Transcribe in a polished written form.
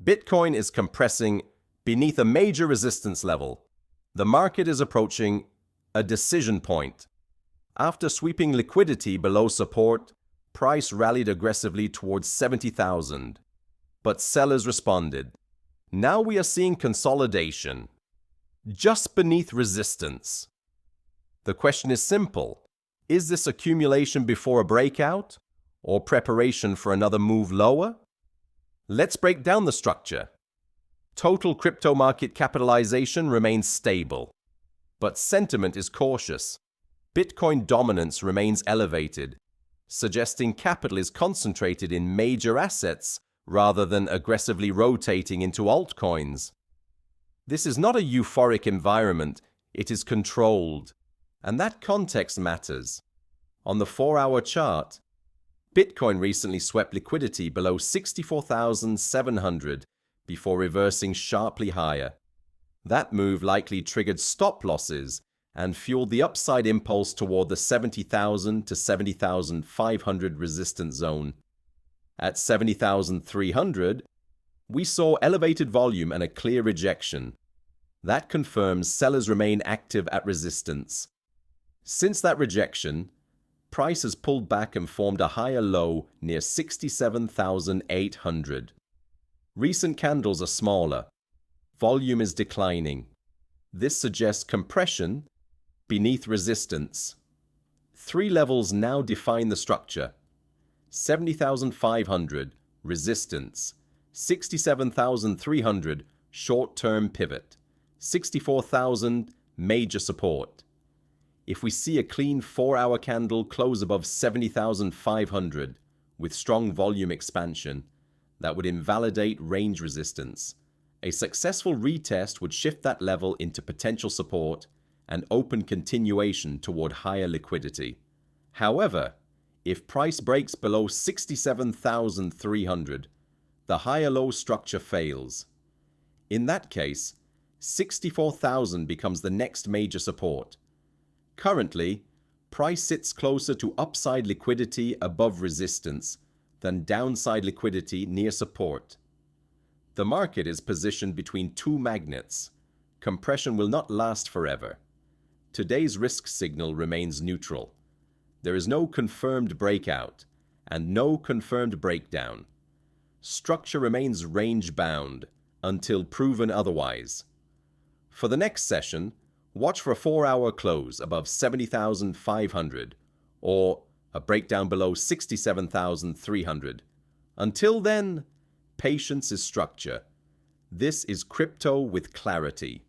Bitcoin is compressing beneath a major resistance level. The market is approaching a decision point. After sweeping liquidity below support, price rallied aggressively towards 70,000. But sellers responded. Now we are seeing consolidation, just beneath resistance. The question is simple. Is this accumulation before a breakout, or preparation for another move lower? Let's break down the structure. Total crypto market capitalization remains stable, but sentiment is cautious. Bitcoin dominance remains elevated, suggesting capital is concentrated in major assets rather than aggressively rotating into altcoins. This is not a euphoric environment, it is controlled, and that context matters. On the 4-hour chart, Bitcoin recently swept liquidity below 64,700 before reversing sharply higher. That move likely triggered stop losses and fueled the upside impulse toward the 70,000 to 70,500 resistance zone. At 70,300, we saw elevated volume and a clear rejection. That confirms sellers remain active at resistance. Since that rejection, price has pulled back and formed a higher low near 67,800. Recent candles are smaller. Volume is declining. This suggests compression beneath resistance. 3 levels now define the structure. 70,500, resistance. 67,300, short-term pivot. 64,000, major support. If we see a clean 4-hour candle close above 70,500 with strong volume expansion, that would invalidate range resistance. A successful retest would shift that level into potential support and open continuation toward higher liquidity. However, if price breaks below 67,300, the higher-low structure fails. In that case, 64,000 becomes the next major support. Currently, price sits closer to upside liquidity above resistance than downside liquidity near support. The market is positioned between two magnets. Compression will not last forever. Today's risk signal remains neutral. There is no confirmed breakout and no confirmed breakdown. Structure remains range-bound until proven otherwise. For the next session, watch for a 4-hour close above 70,500 or a breakdown below 67,300. Until then, patience is structure. This is crypto with clarity.